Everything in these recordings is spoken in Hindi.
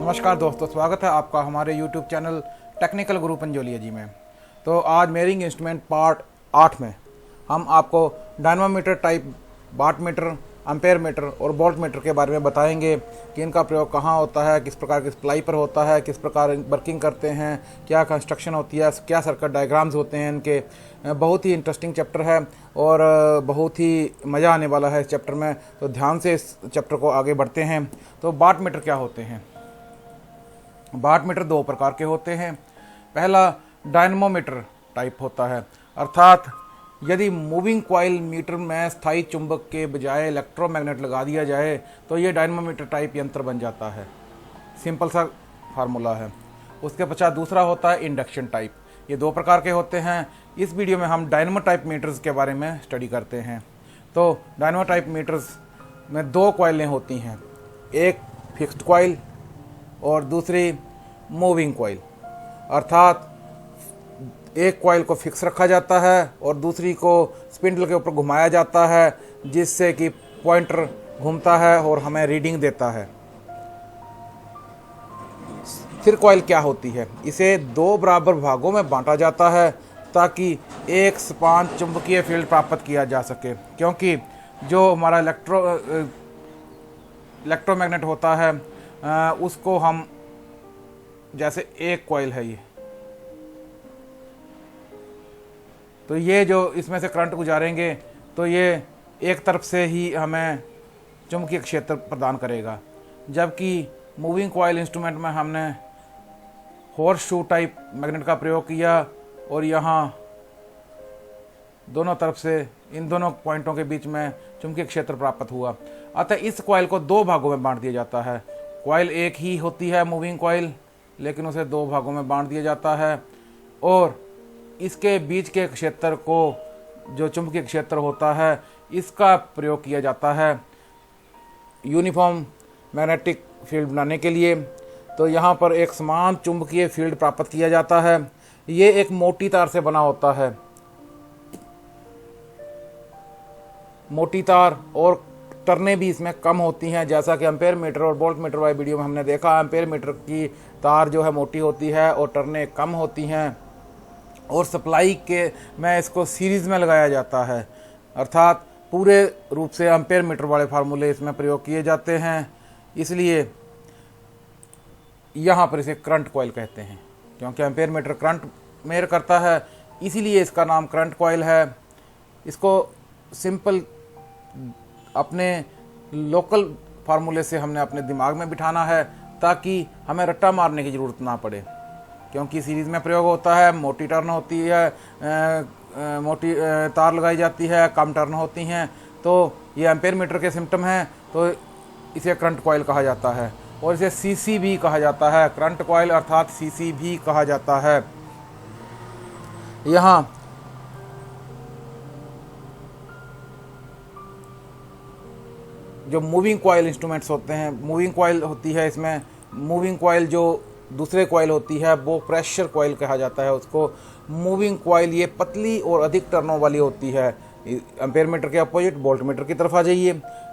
नमस्कार दोस्तों, स्वागत है आपका हमारे YouTube चैनल टेक्निकल गुरु पंजोलिया जी में। तो आज मेयरिंग इंस्ट्रूमेंट पार्ट 8 में हम आपको dynamometer type, watt meter, ampere meter और वोल्ट मीटर के बारे में बताएंगे कि इनका प्रयोग कहाँ होता है, किस प्रकार की सप्लाई पर होता है, किस प्रकार वर्किंग करते हैं, क्या कंस्ट्रक्शन होती है, क्या सर्किट डायग्राम्स होते हैं इनके। बहुत ही इंटरेस्टिंग चैप्टर है और बहुत ही मज़ा आने वाला है इस चैप्टर में। तो ध्यान से इस चैप्टर को आगे बढ़ते हैं। तो वाट मीटर क्या होते हैं? वाट मीटर दो प्रकार के होते हैं। पहला डायनामोमीटर टाइप होता है, अर्थात यदि मूविंग कॉइल मीटर में स्थायी चुंबक के बजाय इलेक्ट्रोमैग्नेट लगा दिया जाए तो ये डायनामोमीटर टाइप यंत्र बन जाता है। सिंपल सा फार्मूला है। उसके पश्चात दूसरा होता है इंडक्शन टाइप। ये दो प्रकार के होते हैं। इस वीडियो में हम डायनामो टाइप मीटर्स के बारे में स्टडी करते हैं। तो डायनामो टाइप मीटर्स में दो कॉइलें होती हैं, एक फिक्स्ड कॉइल और दूसरी मूविंग कॉइल, अर्थात एक कॉइल को फिक्स रखा जाता है और दूसरी को स्पिंडल के ऊपर घुमाया जाता है, जिससे कि पॉइंटर घूमता है और हमें रीडिंग देता है। स्थिर कॉइल क्या होती है? इसे दो बराबर भागों में बांटा जाता है ताकि एक समान चुंबकीय फील्ड प्राप्त किया जा सके, क्योंकि जो हमारा इलेक्ट्रोमैग्नेट होता है उसको हम, जैसे एक कॉइल है ये, तो ये जो इसमें से करंट गुजारेंगे तो ये एक तरफ से ही हमें चुंबकीय क्षेत्र प्रदान करेगा, जबकि मूविंग कॉइल इंस्ट्रूमेंट में हमने हॉर्स शू टाइप मैग्नेट का प्रयोग किया और यहाँ दोनों तरफ से इन दोनों पॉइंटों के बीच में चुंबकीय क्षेत्र प्राप्त हुआ। अतः इस कॉइल को दो भागों में बांट दिया जाता है। कॉइल एक ही होती है मूविंग कॉइल, लेकिन उसे दो भागों में बांट दिया जाता है और इसके बीच के क्षेत्र को, जो चुंबकीय क्षेत्र होता है, इसका प्रयोग किया जाता है यूनिफॉर्म मैग्नेटिक फील्ड बनाने के लिए। तो यहाँ पर एक समान चुंबकीय फील्ड प्राप्त किया जाता है। ये एक मोटी तार से बना होता है। मोटी तार और टर्नें भी इसमें कम होती हैं, जैसा कि एम्पेयर मीटर और वोल्ट मीटर वाले वीडियो में हमने देखा। एम्पेयर मीटर की तार जो है मोटी होती है और टर्नें कम होती हैं, और सप्लाई के में इसको सीरीज़ में लगाया जाता है, अर्थात पूरे रूप से एम्पेयर मीटर वाले फार्मूले इसमें प्रयोग किए जाते हैं। इसलिए यहाँ पर इसे करंट कॉइल कहते हैं, क्योंकि एम्पेयर मीटर करंट मेयर करता है, इसीलिए इसका नाम करंट कॉइल है। इसको सिंपल अपने लोकल फार्मूले से हमने अपने दिमाग में बिठाना है ताकि हमें रट्टा मारने की ज़रूरत ना पड़े, क्योंकि सीरीज़ में प्रयोग होता है। मोटी टर्न होती है, मोटी तार लगाई जाती है, कम टर्न होती हैं। तो ये एम्पेयर मीटर के सिम्टम हैं, तो इसे करंट कॉइल कहा जाता है और इसे सीसी भी कहा जाता है। करंट कॉइल अर्थात सीसी भी कहा जाता है। यहाँ जो मूविंग कॉइल इंस्ट्रूमेंट्स होते हैं, मूविंग कॉइल होती है, इसमें मूविंग कॉइल जो दूसरे कॉइल होती है वो प्रेशर कॉइल कहा जाता है उसको। मूविंग कॉइल ये पतली और अधिक टर्नों वाली होती है। एम्पेयर मीटर के अपोजिट वोल्ट मीटर की तरफ आ जाइए,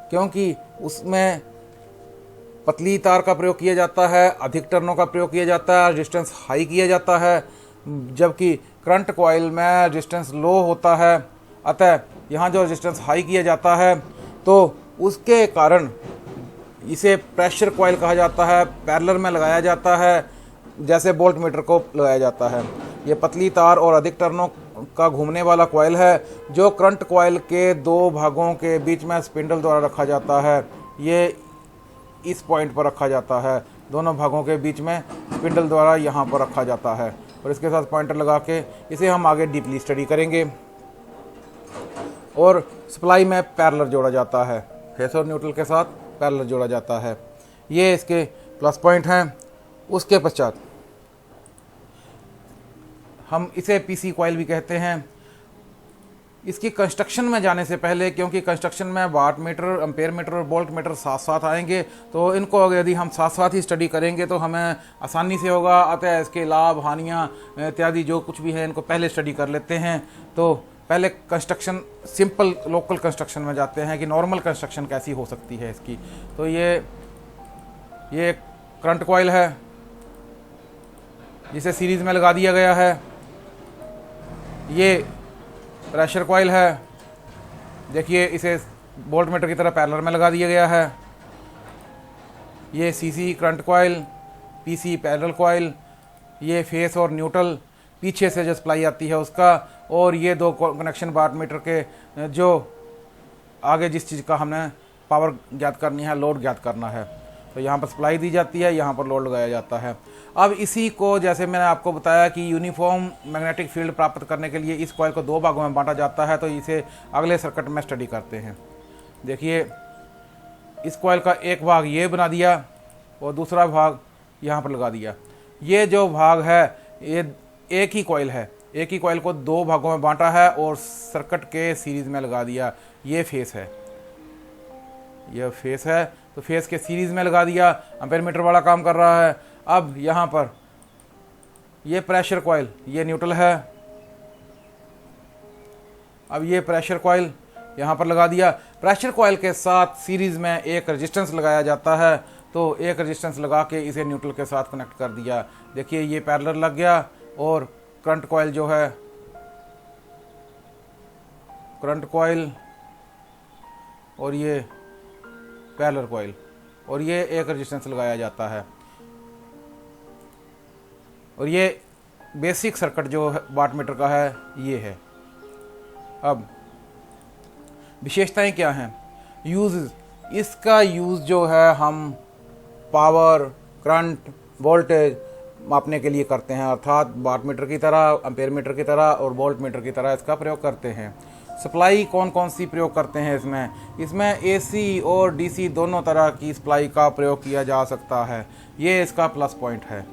क्योंकि उसमें पतली तार का प्रयोग किया जाता है, अधिक टर्नों का प्रयोग किया जाता है, रेजिस्टेंस हाई किया जाता है, जबकि करंट कॉइल में रेजिस्टेंस लो होता है। अतः यहाँ जो रेजिस्टेंस हाई किया जाता है तो उसके कारण इसे प्रेशर कॉइल कहा जाता है। पैरेलल में लगाया जाता है, जैसे वोल्ट मीटर को लगाया जाता है। ये पतली तार और अधिक टर्नों का घूमने वाला कॉइल है, जो करंट कॉइल के दो भागों के बीच में स्पिंडल द्वारा रखा जाता है। ये इस पॉइंट पर रखा जाता है, दोनों भागों के बीच में स्पिंडल द्वारा यहाँ पर रखा जाता है और इसके साथ पॉइंटर लगा के इसे हम आगे डीपली स्टडी करेंगे। और सप्लाई में पैरेलल जोड़ा जाता है, फेस और न्यूट्रल के साथ पैरेलल जोड़ा जाता है। ये इसके प्लस पॉइंट हैं। उसके पश्चात हम इसे पीसी कॉइल भी कहते हैं। इसकी कंस्ट्रक्शन में जाने से पहले, क्योंकि कंस्ट्रक्शन में वाट मीटर, एम्पेयर मीटर और वोल्ट मीटर साथ साथ आएंगे, तो इनको अगर यदि हम साथ साथ ही स्टडी करेंगे तो हमें आसानी से होगा। अतः इसके लाभ, हानियाँ इत्यादि जो कुछ भी है इनको पहले स्टडी कर लेते हैं। तो पहले कंस्ट्रक्शन, सिंपल लोकल कंस्ट्रक्शन में जाते हैं कि नॉर्मल कंस्ट्रक्शन कैसी हो सकती है इसकी। तो ये करंट कॉइल है जिसे सीरीज में लगा दिया गया है। ये प्रेशर कॉइल है, देखिए इसे वोल्ट मीटर की तरह पैरेलल में लगा दिया गया है। ये CC current coil, PC parallel coil, ये फेस और न्यूट्रल पीछे से जो सप्लाई आती है उसका, और ये दो कनेक्शन वाट मीटर के जो आगे जिस चीज़ का हमने पावर ज्ञात करनी है, लोड ज्ञात करना है, तो यहाँ पर सप्लाई दी जाती है, यहाँ पर लोड लगाया जाता है। अब इसी को जैसे मैंने आपको बताया कि यूनिफॉर्म मैग्नेटिक फील्ड प्राप्त करने के लिए इस कॉइल को दो भागों में बांटा जाता है, तो इसे अगले सर्किट में स्टडी करते हैं। देखिए इस कॉइल का एक भाग ये बना दिया और दूसरा भाग यहाँ पर लगा दिया। ये जो भाग है ये एक ही कॉइल है, एक ही कॉइल को दो भागों में बांटा है और सर्किट के सीरीज में लगा दिया। ये फेस है, यह फेस है, तो फेस के सीरीज में लगा दिया, एम्पेयर मीटर वाला काम कर रहा है। अब यहाँ पर ये प्रेशर कॉइल, ये न्यूट्रल है। अब ये प्रेशर कॉइल यहाँ पर लगा दिया। प्रेशर कॉइल के साथ सीरीज में एक रेजिस्टेंस लगाया जाता है, तो एक रेजिस्टेंस लगा के इसे न्यूट्रल के साथ कनेक्ट कर दिया। देखिए ये पैरेलल लग गया और करंट कॉइल जो है, करंट कॉइल और ये पैरेलल कॉइल, और ये एक रेजिस्टेंस लगाया जाता है। और ये बेसिक सर्किट जो वाट मीटर का है ये है। अब विशेषताएं क्या हैं, यूज, इसका यूज़ जो है हम पावर, करंट, वोल्टेज मापने के लिए करते हैं, अर्थात वाट मीटर की तरह, एम्पेयर मीटर की तरह और वोल्ट मीटर की तरह इसका प्रयोग करते हैं। सप्लाई कौन कौन सी प्रयोग करते हैं इसमें एसी और डीसी दोनों तरह की सप्लाई का प्रयोग किया जा सकता है, ये इसका प्लस पॉइंट है।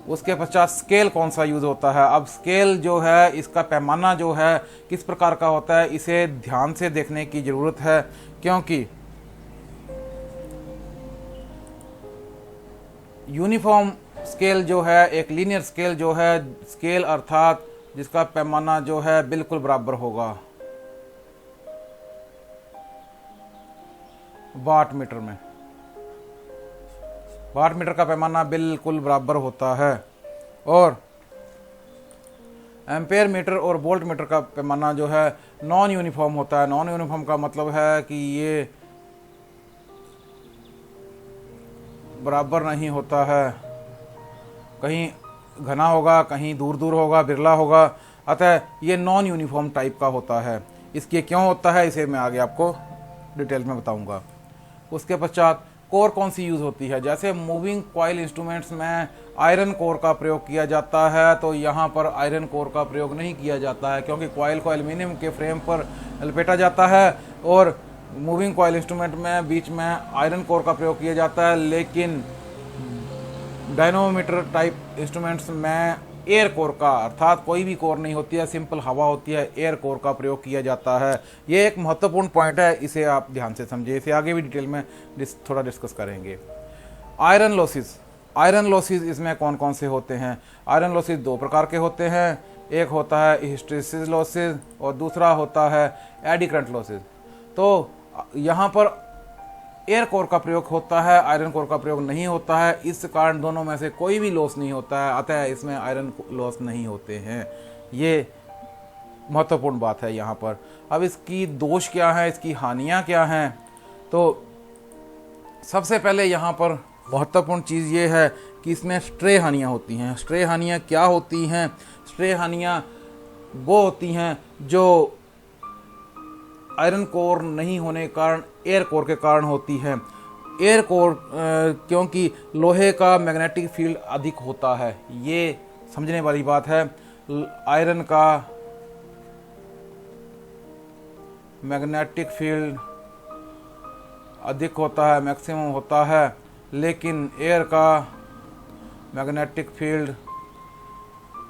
उसके पश्चात स्केल कौन सा यूज़ होता है। अब स्केल जो है, इसका पैमाना जो है किस प्रकार का होता है, इसे ध्यान से देखने की ज़रूरत है, क्योंकि यूनिफॉर्म स्केल जो है, एक लीनियर स्केल जो है, स्केल अर्थात जिसका पैमाना जो है बिल्कुल बराबर होगा वाट मीटर में, वाट मीटर का पैमाना बिल्कुल बराबर होता है। और एम्पेयर मीटर और वोल्ट मीटर का पैमाना जो है नॉन यूनिफॉर्म होता है। नॉन यूनिफॉर्म का मतलब है कि ये बराबर नहीं होता है, कहीं घना होगा, कहीं दूर दूर होगा, बिरला होगा, अतः ये नॉन यूनिफॉर्म टाइप का होता है। इसके क्यों होता है इसे मैं आगे आपको डिटेल में बताऊंगा। उसके पश्चात कोर कौन सी यूज़ होती है, जैसे मूविंग कॉइल इंस्ट्रूमेंट्स में आयरन कोर का प्रयोग किया जाता है, तो यहाँ पर आयरन कोर का प्रयोग नहीं किया जाता है, क्योंकि कॉइल को एल्युमिनियम के फ्रेम पर लपेटा जाता है और मूविंग कॉइल इंस्ट्रूमेंट में बीच में आयरन कोर का प्रयोग किया जाता है। लेकिन डायनोमीटर टाइप इंस्ट्रूमेंट्स में एयर कोर का, अर्थात कोई भी कोर नहीं होती है, सिंपल हवा होती है, एयर कोर का प्रयोग किया जाता है। ये एक महत्वपूर्ण पॉइंट है, इसे आप ध्यान से समझिए, इसे आगे भी डिटेल में थोड़ा डिस्कस करेंगे। आयरन लॉसेस, आयरन लॉसेस इसमें कौन कौन से होते हैं। आयरन लॉसेस दो प्रकार के होते हैं, एक होता है हिस्टैरिसीस लॉसेस और दूसरा होता है एडी करंट लॉसेस। तो यहाँ पर एयर कोर का प्रयोग होता है, आयरन कोर का प्रयोग नहीं होता है, इस कारण दोनों में से कोई भी लॉस नहीं होता है, अतः इसमें आयरन लॉस नहीं होते हैं। ये महत्वपूर्ण बात है यहाँ पर। अब इसकी दोष क्या है, इसकी हानियाँ क्या हैं, तो सबसे पहले यहाँ पर महत्वपूर्ण चीज़ ये है कि इसमें स्ट्रे हानियाँ होती हैं। स्ट्रे हानियाँ क्या होती हैं, स्ट्रे हानियाँ वो होती हैं जो आयरन कोर नहीं होने के कारण एयर कोर के कारण होती है। एयर कोर क्योंकि लोहे का मैग्नेटिक फील्ड अधिक होता है, ये समझने वाली बात है। आयरन का मैग्नेटिक फील्ड अधिक होता है, मैक्सिमम होता है, लेकिन एयर का मैग्नेटिक फील्ड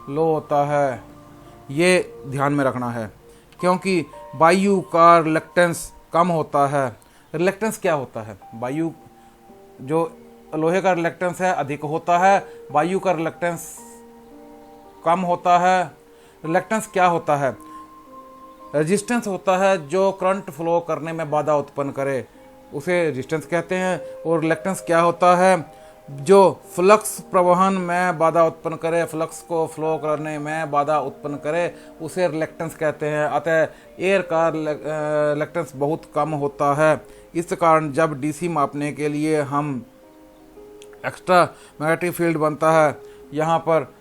लो होता है। ये ध्यान में रखना है, क्योंकि वायु का रिलक्टेंस कम होता है। रिलक्टेंस क्या होता है, वायु जो लोहे का रिलक्टेंस है अधिक होता है, वायु का रिलक्टेंस कम होता है। रिलक्टेंस क्या होता है, रेजिस्टेंस होता है जो करंट फ्लो करने में बाधा उत्पन्न करे, उसे रेजिस्टेंस कहते हैं। और रिलक्टेंस क्या होता है, जो फ्लक्स प्रवहन में बाधा उत्पन्न करे, फ्लक्स को फ्लो करने में बाधा उत्पन्न करे, उसे रिलेक्टेंस कहते हैं। अतः एयर का रिलेक्टेंस बहुत कम होता है। इस कारण जब डीसी मापने के लिए हम एक्स्ट्रा मैग्नेटिक फील्ड बनता है, यहाँ पर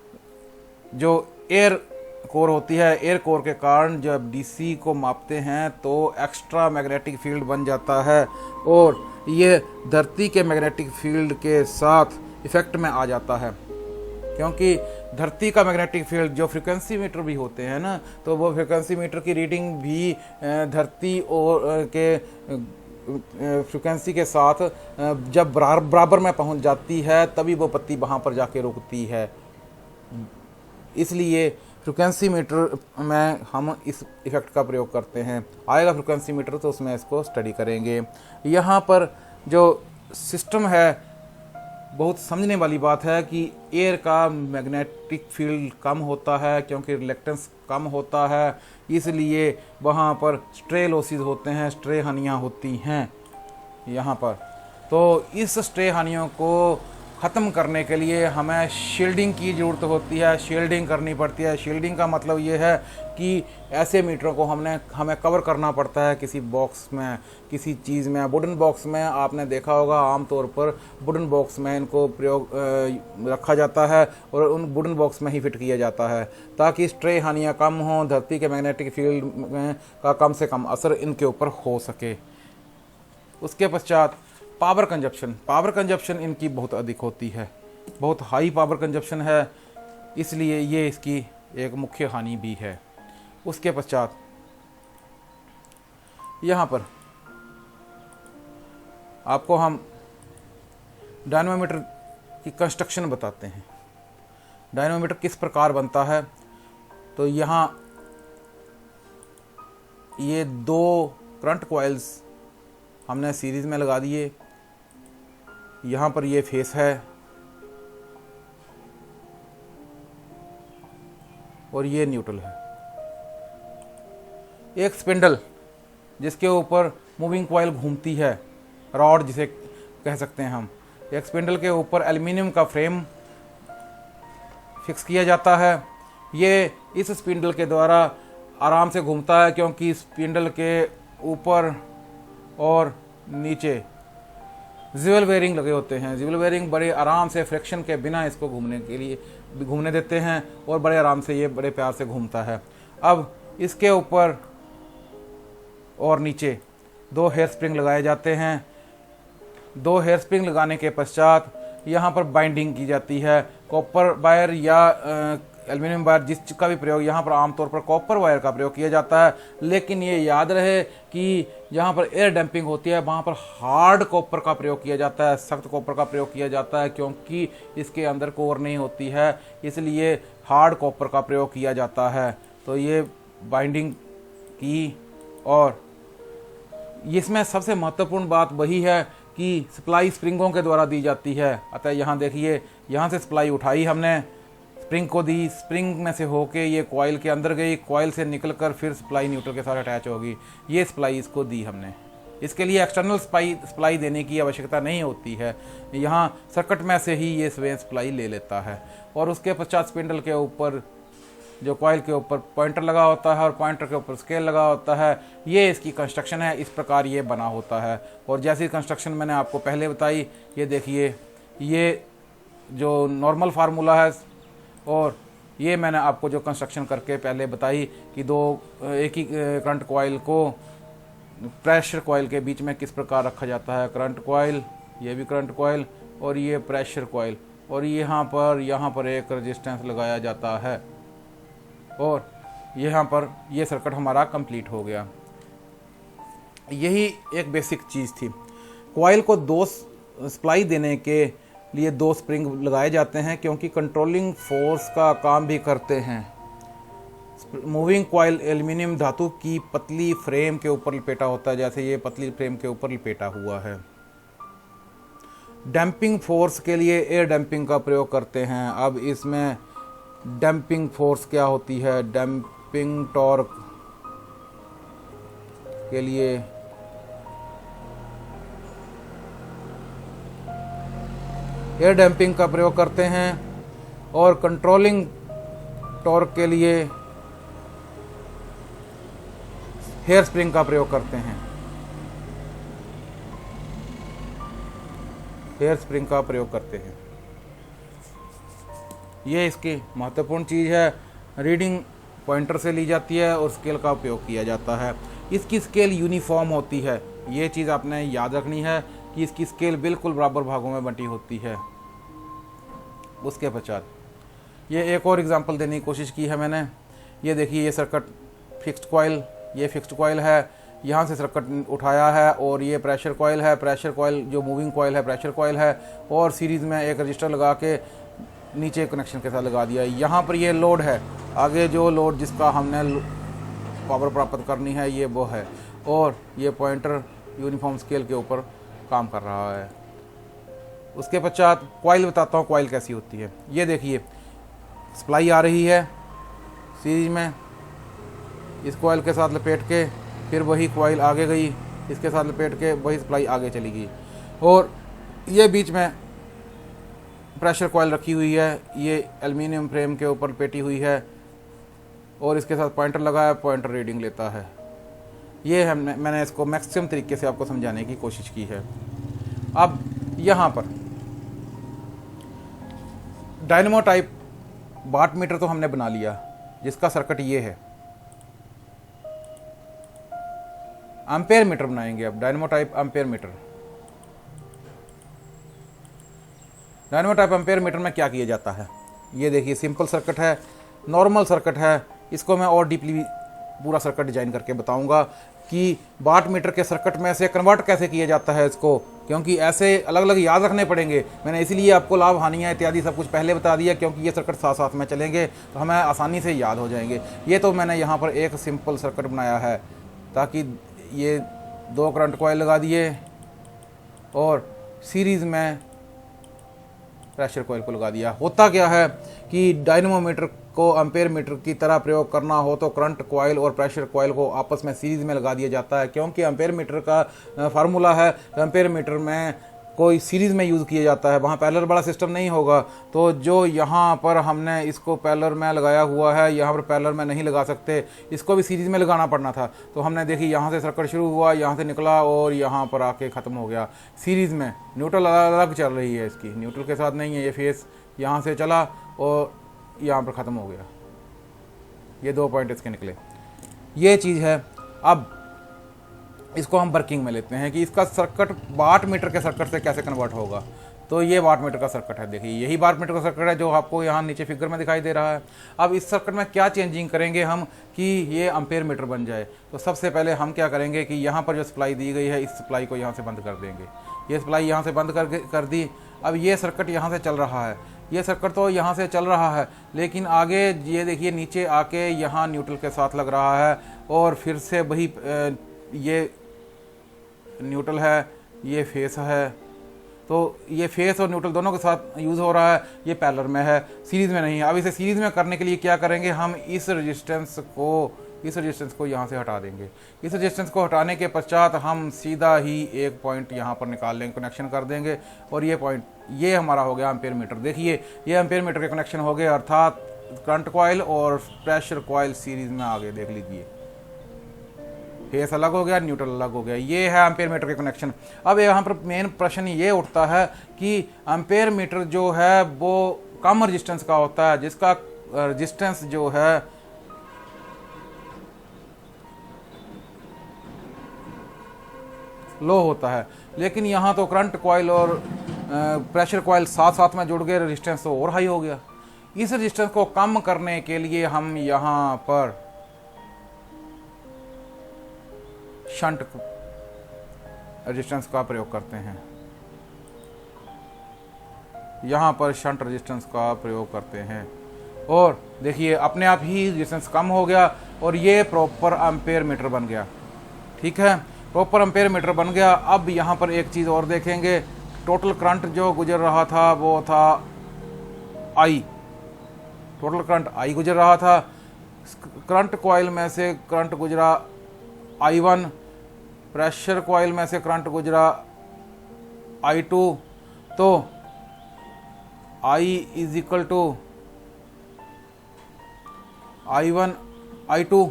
जो एयर कोर होती है, एयर कोर के कारण जब डीसी को मापते हैं तो एक्स्ट्रा मैग्नेटिक फील्ड बन जाता है और ये धरती के मैग्नेटिक फील्ड के साथ इफेक्ट में आ जाता है। क्योंकि धरती का मैग्नेटिक फील्ड जो फ्रीक्वेंसी मीटर भी होते हैं ना, तो वो फ्रीक्वेंसी मीटर की रीडिंग भी धरती और के फ्रीक्वेंसी के साथ जब बराबर में पहुंच जाती है तभी वो बत्ती वहाँ पर जाके रुकती है। इसलिए फ्रीक्वेंसी मीटर में हम इस इफ़ेक्ट का प्रयोग करते हैं। आएगा फ्रीक्वेंसी मीटर तो उसमें इसको स्टडी करेंगे। यहाँ पर जो सिस्टम है, बहुत समझने वाली बात है कि एयर का मैग्नेटिक फील्ड कम होता है क्योंकि रिलेक्टेंस कम होता है, इसलिए वहाँ पर स्ट्रे लॉसेस होते हैं, स्ट्रे हानियाँ होती हैं यहाँ पर। तो इस स्ट्रे हानियों को ख़त्म करने के लिए हमें शील्डिंग की ज़रूरत होती है, शील्डिंग करनी पड़ती है। शील्डिंग का मतलब ये है कि ऐसे मीटरों को हमें कवर करना पड़ता है किसी बॉक्स में, किसी चीज़ में। वुडन बॉक्स में आपने देखा होगा, आमतौर पर वुडन बॉक्स में इनको प्रयोग रखा जाता है और उन वुडन बॉक्स में ही फिट किया जाता है ताकि स्ट्रे हानियाँ कम हों, धरती के मैग्नेटिक फील्ड में का कम से कम असर इनके ऊपर हो सके। उसके पश्चात पावर कंजप्शन इनकी बहुत अधिक होती है, बहुत हाई पावर कंजप्शन है, इसलिए ये इसकी एक मुख्य हानि भी है। उसके पश्चात यहाँ पर आपको हम डायनमोमीटर की कंस्ट्रक्शन बताते हैं। डायनमोमीटर किस प्रकार बनता है, तो यहाँ ये 2 करंट कॉइल्स हमने सीरीज में लगा दिए। यहाँ पर ये फेस है और ये न्यूट्रल है। एक स्पिंडल जिसके ऊपर मूविंग कॉइल घूमती है, रॉड जिसे कह सकते हैं हम। एक स्पिंडल के ऊपर एल्युमिनियम का फ्रेम फिक्स किया जाता है। ये इस स्पिंडल के द्वारा आराम से घूमता है क्योंकि स्पिंडल के ऊपर और नीचे जिवल बेयरिंग लगे होते हैं। जिवल बेयरिंग बड़े आराम से फ्रिक्शन के बिना इसको घूमने देते हैं और बड़े आराम से ये बड़े प्यार से घूमता है। अब इसके ऊपर और नीचे 2 हेयर स्प्रिंग लगाए जाते हैं। 2 हेयर स्प्रिंग लगाने के पश्चात यहाँ पर बाइंडिंग की जाती है। कॉपर वायर या एल्युमिनियम वायर जिसका भी प्रयोग, यहाँ पर आमतौर पर कॉपर वायर का प्रयोग किया जाता है, लेकिन ये याद रहे कि जहाँ पर एयर डैम्पिंग होती है वहाँ पर हार्ड कॉपर का प्रयोग किया जाता है, सख्त कॉपर का प्रयोग किया जाता है, क्योंकि इसके अंदर कोर नहीं होती है, इसलिए हार्ड कॉपर का प्रयोग किया जाता है। तो ये बाइंडिंग की, और इसमें सबसे महत्वपूर्ण बात वही है कि सप्लाई स्प्रिंगों के द्वारा दी जाती है। अतः यहाँ देखिए, यहाँ से सप्लाई उठाई हमने, स्प्रिंग को दी, स्प्रिंग में से होके ये कॉइल के अंदर गई, कॉइल से निकलकर फिर सप्लाई न्यूट्रल के साथ अटैच होगी। ये सप्लाई इसको दी हमने। इसके लिए एक्सटर्नल सप्लाई देने की आवश्यकता नहीं होती है, यहाँ सर्किट में से ही ये स्वयं सप्लाई ले लेता है। और उसके पश्चात स्पिंडल के ऊपर, जो कॉइल के ऊपर पॉइंटर लगा होता है और पॉइंटर के ऊपर स्केल लगा होता है, ये इसकी कंस्ट्रक्शन है। इस प्रकार ये बना होता है। और जैसी कंस्ट्रक्शन मैंने आपको पहले बताई, ये देखिए, ये जो नॉर्मल फार्मूला है और ये मैंने आपको जो कंस्ट्रक्शन करके पहले बताई कि एक ही करंट कॉइल को प्रेशर कॉइल के बीच में किस प्रकार रखा जाता है। करंट कॉइल, ये भी करंट कॉइल और ये प्रेशर कॉइल, और यहाँ पर एक रेजिस्टेंस लगाया जाता है और यहाँ पर ये सर्किट हमारा कंप्लीट हो गया। यही एक बेसिक चीज़ थी। कॉइल को 2 सप्लाई देने के लिए 2 स्प्रिंग लगाए जाते हैं क्योंकि कंट्रोलिंग फोर्स का काम भी करते हैं। मूविंग कॉइल एल्युमिनियम धातु की पतली फ्रेम के ऊपर लपेटा होता है, जैसे ये पतली फ्रेम के ऊपर लपेटा हुआ है। डैम्पिंग फोर्स के लिए एयर डैम्पिंग का प्रयोग करते हैं। अब इसमें डैम्पिंग फोर्स क्या होती है, डैम्पिंग टॉर्क के लिए एयर डैम्पिंग का प्रयोग करते हैं और कंट्रोलिंग टॉर्क के लिए हेयर स्प्रिंग का प्रयोग करते हैं। हेयर स्प्रिंग का प्रयोग करते हैं। ये इसकी महत्वपूर्ण चीज़ है। रीडिंग पॉइंटर से ली जाती है और स्केल का उपयोग किया जाता है। इसकी स्केल यूनिफॉर्म होती है। ये चीज़ आपने याद रखनी है कि इसकी स्केल बिल्कुल बराबर भागों में बंटी होती है। उसके पश्चात ये एक और एग्जांपल देने की कोशिश की है मैंने। ये देखिए, ये सर्किट फिक्स्ड कॉइल, ये फिक्स्ड कॉइल है, यहाँ से सर्किट उठाया है और ये प्रेशर कॉइल है। प्रेशर कॉइल जो मूविंग कॉइल है प्रेशर कॉइल है और सीरीज़ में एक रजिस्टर लगा के नीचे कनेक्शन के साथ लगा दिया। यहाँ पर ये लोड है, आगे जो लोड जिसका हमने पावर प्राप्त करनी है ये वो है, और ये पॉइंटर यूनिफॉर्म स्केल के ऊपर काम कर रहा है। उसके पश्चात कॉइल बताता हूँ कॉइल कैसी होती है। ये देखिए, सप्लाई आ रही है सीरीज में, इस कॉइल के साथ लपेट के फिर वही कॉइल आगे गई, इसके साथ लपेट के वही सप्लाई आगे चली गई, और ये बीच में प्रेशर कॉइल रखी हुई है। ये एल्युमिनियम फ्रेम के ऊपर लपेटी हुई है और इसके साथ पॉइंटर लगा है, पॉइंटर रीडिंग लेता है। ये मैंने इसको मैक्सिमम तरीके से आपको समझाने की कोशिश की है। अब यहाँ पर डायनेमो टाइप वाट मीटर तो हमने बना लिया, जिसका सर्किट ये है। एम्पेयर मीटर बनाएंगे अब, dynamo type ampere metre. Dynamo type ampere metre में क्या किया जाता है, ये देखिए, सिंपल सर्किट है, नॉर्मल सर्किट है। इसको मैं और डीपली पूरा सर्किट डिजाइन करके बताऊंगा कि वाट मीटर के सर्किट में से कन्वर्ट कैसे किया जाता है इसको, क्योंकि ऐसे अलग अलग याद रखने पड़ेंगे। मैंने इसलिए आपको लाभ हानियाँ इत्यादि सब कुछ पहले बता दिया, क्योंकि ये सर्किट साथ साथ में चलेंगे तो हमें आसानी से याद हो जाएंगे। ये तो मैंने यहाँ पर एक सिंपल सर्किट बनाया है, ताकि ये 2 करंट कॉइल लगा दिए और सीरीज़ में प्रेशर कॉइल को लगा दिया। होता क्या है कि डायनेमो मीटर को एम्पेयर मीटर की तरह प्रयोग करना हो तो करंट कॉइल और प्रेशर कॉइल को आपस में सीरीज में लगा दिया जाता है, क्योंकि एम्पेयर मीटर का फार्मूला है, एम्पेयर मीटर में कोई सीरीज़ में यूज़ किया जाता है, वहाँ पैरेलल वाला सिस्टम नहीं होगा। तो जो यहाँ पर हमने इसको पैरेलल में लगाया हुआ है, यहाँ पर पैरेलल में नहीं लगा सकते, इसको भी सीरीज़ में लगाना पड़ना था। तो हमने देखी, यहाँ से सर्किट शुरू हुआ, यहाँ से निकला और यहाँ पर आके ख़त्म हो गया सीरीज़ में। न्यूट्रल अलग अलग चल रही है इसकी, न्यूट्रल के साथ नहीं है। ये फेस यहाँ से चला और यहाँ पर ख़त्म हो गया, ये 2 पॉइंट इसके निकले। ये चीज़ है। अब इसको हम वर्किंग में लेते हैं कि इसका सर्किट वाट मीटर के सर्किट से कैसे कन्वर्ट होगा। तो ये वाट मीटर का सर्किट है, देखिए यही वाट मीटर का सर्किट है जो आपको यहाँ नीचे फिगर में दिखाई दे रहा है। अब इस सर्किट में क्या चेंजिंग करेंगे हम कि ये एम्पेयर मीटर बन जाए। तो सबसे पहले हम क्या करेंगे कि यहाँ पर जो सप्लाई दी गई है, इस सप्लाई को यहाँ से बंद कर देंगे। ये सप्लाई यहाँ से बंद कर दी। अब ये सर्किट यहाँ से चल रहा है, ये सर्किट तो यहाँ से चल रहा है, लेकिन आगे ये देखिए नीचे आके यहाँ न्यूट्रल के साथ लग रहा है और फिर से वही ये न्यूट्रल है, ये फेस है। तो ये फेस और न्यूट्रल दोनों के साथ यूज़ हो रहा है, ये पैरेलल में है, सीरीज़ में नहीं है। अब इसे सीरीज़ में करने के लिए क्या करेंगे, हम इस रेजिस्टेंस को यहाँ से हटा देंगे। इस रेजिस्टेंस को हटाने के पश्चात हम सीधा ही एक पॉइंट यहाँ पर निकाल लेंगे, कनेक्शन कर देंगे, और ये पॉइंट ये हमारा हो गया एम्पेयर मीटर। देखिए ये एम्पेयर मीटर के कनेक्शन हो गए, अर्थात करंट कॉइल और प्रेशर कॉइल सीरीज़ में आ गए। देख लीजिए, फेस अलग हो गया, न्यूट्रल अलग हो गया। ये है एम्पेयर मीटर के कनेक्शन। अब यहाँ पर मेन प्रश्न ये उठता है कि एम्पेयर मीटर जो है वो कम रेजिस्टेंस का होता है, जिसका रेजिस्टेंस जो है लो होता है, लेकिन यहाँ तो करंट कॉइल और प्रेशर कॉइल साथ साथ में जुड़ गए, रेजिस्टेंस तो और हाई हो गया। इस रेजिस्टेंस को कम करने के लिए हम यहाँ पर शंट रेजिस्टेंस का प्रयोग करते हैं, यहाँ पर शंट रेजिस्टेंस का प्रयोग करते हैं, और देखिए अपने आप ही रेजिस्टेंस कम हो गया और ये प्रॉपर एम्पेयर मीटर बन गया। ठीक है, प्रॉपर एम्पेयर मीटर बन गया। अब यहाँ पर एक चीज़ और देखेंगे, टोटल करंट जो गुजर रहा था वो था I, टोटल करंट I गुजर रहा था। करंट कॉइल में से करंट गुजरा I1, प्रेशर कॉइल में से करंट गुजरा I2। तो I is equal to I1 I2,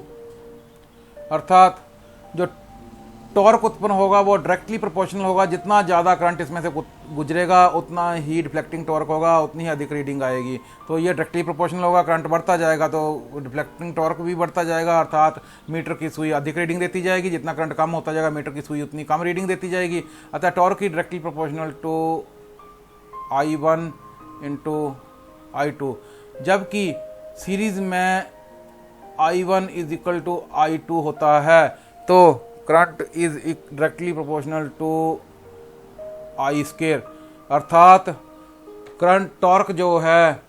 अर्थात जो टॉर्क उत्पन्न होगा वो डायरेक्टली प्रोपोर्शनल होगा। जितना ज़्यादा करंट इसमें से गुजरेगा उतना ही डिफ्लेक्टिंग टॉर्क होगा, उतनी ही अधिक रीडिंग आएगी। तो ये डायरेक्टली प्रोपोर्शनल होगा, करंट बढ़ता जाएगा तो डिफ्लेक्टिंग टॉर्क भी बढ़ता जाएगा, अर्थात मीटर की सुई अधिक रीडिंग देती जाएगी। जितना करंट कम होता जाएगा मीटर की सुई उतनी कम रीडिंग देती जाएगी। अतः टॉर्क की directly proportional to I1 into I2, जबकि सीरीज में I1 is equal to I2 होता है तो current is directly proportional to I square, अर्थात करंट टॉर्क जो है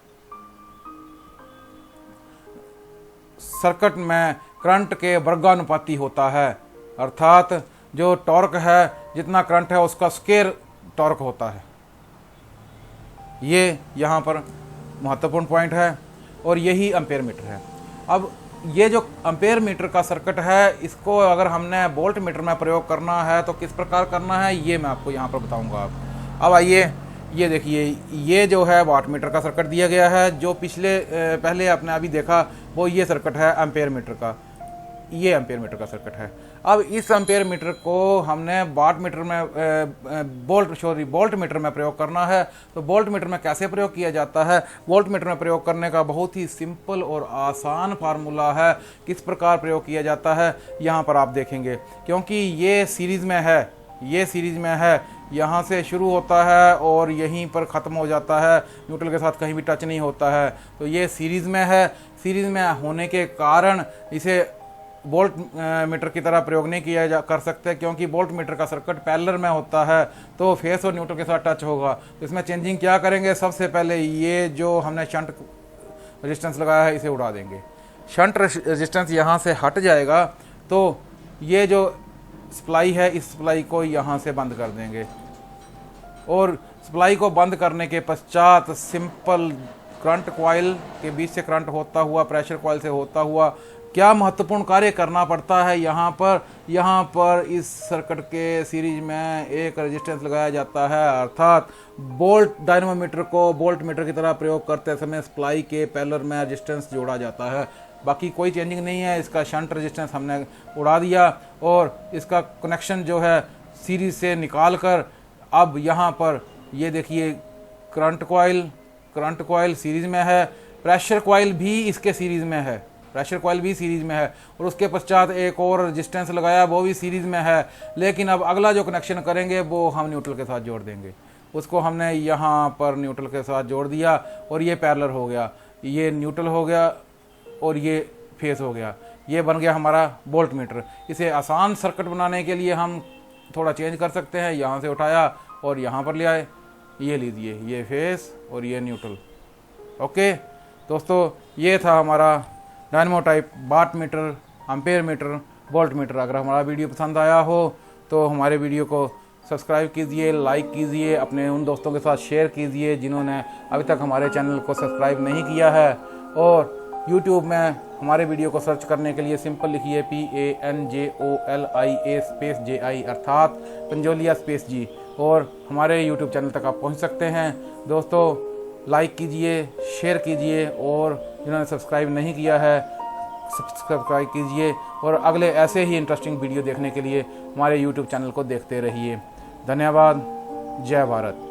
सर्किट में करंट के वर्गानुपाती होता है, अर्थात जो टॉर्क है जितना करंट है उसका स्क्वायर टॉर्क होता है। ये यहाँ पर महत्वपूर्ण पॉइंट है और यही एम्पेयर मीटर है। अब ये जो एम्पेयर मीटर का सर्किट है इसको अगर हमने वोल्ट मीटर में प्रयोग करना है तो किस प्रकार करना है ये मैं आपको यहाँ पर बताऊँगा। अब आइए ये देखिए, ये जो है वाट मीटर का सर्किट दिया गया है। जो पहले आपने अभी देखा वो ये सर्किट है एम्पेयर मीटर का, ये एम्पेयर मीटर का सर्किट है। अब इस एम्पेयर मीटर को हमने वाट मीटर में वोल्ट मीटर में प्रयोग करना है। तो वोल्ट मीटर में कैसे प्रयोग किया जाता है? वोल्ट मीटर में प्रयोग करने का बहुत ही सिंपल और आसान फार्मूला है। किस प्रकार प्रयोग किया जाता है यहाँ पर आप देखेंगे, क्योंकि ये सीरीज में है, ये सीरीज में है, यहाँ से शुरू होता है और यहीं पर ख़त्म हो जाता है, न्यूट्रल के साथ कहीं भी टच नहीं होता है। तो ये सीरीज में है, सीरीज में होने के कारण इसे वोल्ट मीटर की तरह प्रयोग नहीं किया कर सकते, क्योंकि वोल्ट मीटर का सर्किट पैरेलल में होता है तो फेस और न्यूट्रल के साथ टच होगा। तो इसमें चेंजिंग क्या करेंगे, सबसे पहले ये जो हमने शंट रेजिस्टेंस लगाया है इसे उड़ा देंगे। शंट रेजिस्टेंस यहाँ से हट जाएगा तो ये जो सप्लाई है इस सप्लाई को यहाँ से बंद कर देंगे और सप्लाई को बंद करने के पश्चात सिंपल करंट कॉइल के बीच से करंट होता हुआ प्रेशर कॉइल से होता हुआ क्या महत्वपूर्ण कार्य करना पड़ता है। यहाँ पर इस सर्किट के सीरीज में एक रेजिस्टेंस लगाया जाता है, अर्थात वोल्ट डायनामोमीटर को वोल्ट मीटर की तरह प्रयोग करते समय सप्लाई के पैरेलल में रेजिस्टेंस जोड़ा जाता है। बाकी कोई चेंजिंग नहीं है। इसका शंट रेजिस्टेंस हमने उड़ा दिया और इसका कनेक्शन जो है सीरीज से निकाल कर अब यहाँ पर ये देखिए करंट कॉइल सीरीज में है, प्रेशर कॉइल भी इसके सीरीज में है, प्रेशर कॉइल भी सीरीज में है और उसके पश्चात एक और रेजिस्टेंस लगाया वो भी सीरीज में है। लेकिन अब अगला जो कनेक्शन करेंगे वो हम न्यूट्रल के साथ जोड़ देंगे। उसको हमने यहाँ पर न्यूट्रल के साथ जोड़ दिया और ये पैरेलल हो गया, ये न्यूट्रल हो गया और ये फेस हो गया। ये बन गया हमारा वोल्ट मीटर। इसे आसान सर्किट बनाने के लिए हम थोड़ा चेंज कर सकते हैं। यहाँ से उठाया और यहाँ पर ले आए, ये लीजिए, ये फेस और ये न्यूट्रल। ओके दोस्तों, ये था हमारा dynamo type watt meter, ampere meter, volt meter. अगर हमारा वीडियो पसंद आया हो तो हमारे वीडियो को सब्सक्राइब कीजिए, लाइक कीजिए, अपने उन दोस्तों के साथ शेयर कीजिए जिन्होंने अभी तक हमारे चैनल को सब्सक्राइब नहीं किया है। और YouTube में हमारे वीडियो को सर्च करने के लिए सिंपल लिखिए PANJOLIA स्पेस JI अर्थात पंजोलिया स्पेस जी और हमारे YouTube चैनल तक आप पहुंच सकते हैं। दोस्तों लाइक कीजिए, शेयर कीजिए और जिन्होंने सब्सक्राइब नहीं किया है सब्सक्राइब कीजिए और अगले ऐसे ही इंटरेस्टिंग वीडियो देखने के लिए हमारे YouTube चैनल को देखते रहिए। धन्यवाद। जय भारत।